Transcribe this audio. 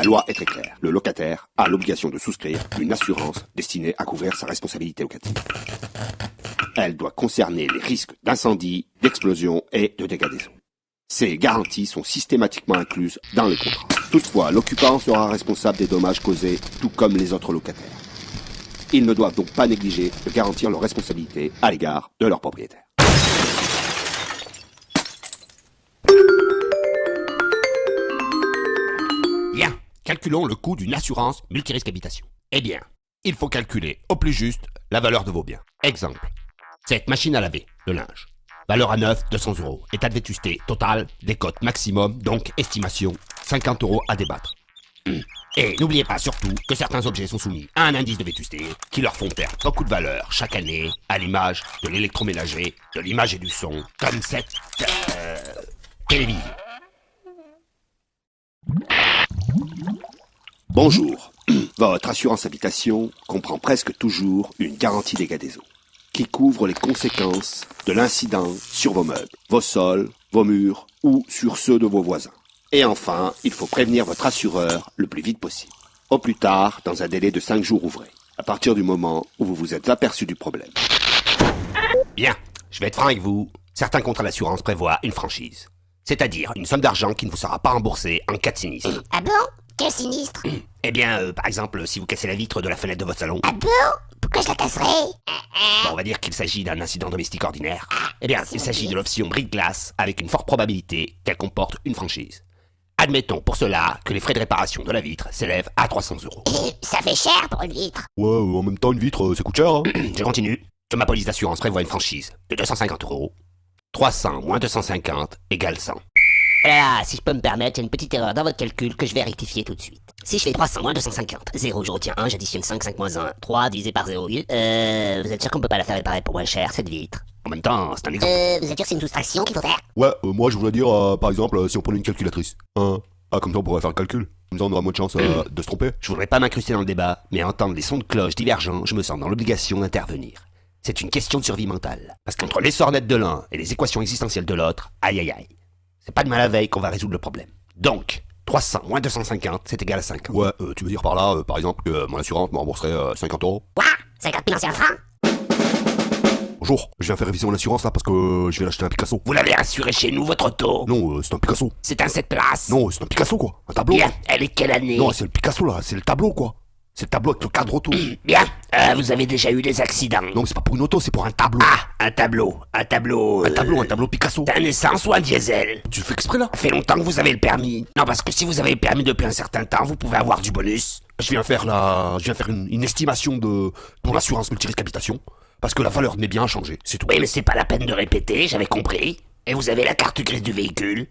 La loi est très claire. Le locataire a l'obligation de souscrire une assurance destinée à couvrir sa responsabilité locative. Elle doit concerner les risques d'incendie, d'explosion et de dégâts des eaux. Ces garanties sont systématiquement incluses dans les contrats. Toutefois, l'occupant sera responsable des dommages causés, tout comme les autres locataires. Ils ne doivent donc pas négliger de garantir leurs responsabilités à l'égard de leurs propriétaires. Bien, calculons le coût d'une assurance multirisque habitation. Eh bien, il faut calculer au plus juste la valeur de vos biens. Exemple, cette machine à laver de linge. Valeur à neuf, 200 €. État de vétusté total, décote maximum, donc estimation, 50 € à débattre. Et n'oubliez pas surtout que certains objets sont soumis à un indice de vétusté qui leur font perdre beaucoup de valeur chaque année, à l'image de l'électroménager, de l'image et du son, comme cette télévision. Bonjour. Votre assurance habitation comprend presque toujours une garantie dégâts des eaux, qui couvre les conséquences de l'incident sur vos meubles, vos sols, vos murs ou sur ceux de vos voisins. Et enfin, il faut prévenir votre assureur le plus vite possible. Au plus tard, dans un délai de 5 jours ouvrés, à partir du moment où vous vous êtes aperçu du problème. Bien, je vais être franc avec vous. Certains contrats d'assurance prévoient une franchise. C'est-à-dire une somme d'argent qui ne vous sera pas remboursée en cas de sinistre. Ah bon? Quel sinistre? Eh bien, par exemple, si vous cassez la vitre de la fenêtre de votre salon. Ah bon? Pourquoi je la casserais? Bon, on va dire qu'il s'agit d'un incident domestique ordinaire. Eh bien, il s'agit de l'option brise-glace avec une forte probabilité qu'elle comporte une franchise. Admettons pour cela que les frais de réparation de la vitre s'élèvent à 300 €. Et ça fait cher pour une vitre. Ouais, en même temps, une vitre, ça coûte cher, hein. Je continue. Que ma police d'assurance prévoit une franchise de 250 €. 300 moins 250 égale 100. Voilà, si je peux me permettre, j'ai une petite erreur dans votre calcul que je vais rectifier tout de suite. Si je fais 300 moins 250, 0, je retiens 1, j'additionne 5, 5 moins 1, 3 divisé par 0, vous êtes sûr qu'on peut pas la faire réparer pour moins cher, cette vitre? En même temps, c'est un exemple. Vous êtes sûr que c'est une soustraction qu'il faut faire? Ouais, moi, je voulais dire, par exemple, si on prenait une calculatrice. Comme ça, on pourrait faire le calcul. Comme ça, on aura moins de chance de se tromper. Je voudrais pas m'incruster dans le débat, mais à entendre des sons de cloche divergents, je me sens dans l'obligation d'intervenir. C'est une question de survie mentale. Parce qu'entre l'essor net de l'un et les équations existentielles de l'autre, aïe aïe aïe. C'est pas demain la veille qu'on va résoudre le problème. Donc, 300 moins 250, c'est égal à 50. Ouais, tu veux dire par là, par exemple, que mon assurance me rembourserait 50 €? Quoi? 50 000 anciens francs? Bonjour, je viens faire réviser mon assurance là parce que je viens d'acheter un Picasso. Vous l'avez assuré chez nous, votre auto? Non, c'est un Picasso. C'est un 7 places? Non, c'est un Picasso quoi. Un tableau. Bien, elle est quelle année? Non, c'est le Picasso là, c'est le tableau quoi. C'est le tableau avec le cadre auto. Bien, vous avez déjà eu des accidents? Non, c'est pas pour une auto, c'est pour un tableau. Ah, un tableau. Un tableau Picasso. C'est un essence ou un diesel? Tu le fais exprès là? Ça fait longtemps que vous avez le permis. Non, parce que si vous avez le permis depuis un certain temps, vous pouvez avoir du bonus. Je viens faire une estimation de pour l'assurance multirisque habitation. Parce que la valeur de mes biens a changé, c'est tout. Oui, mais c'est pas la peine de répéter, j'avais compris. Et vous avez la carte grise du véhicule?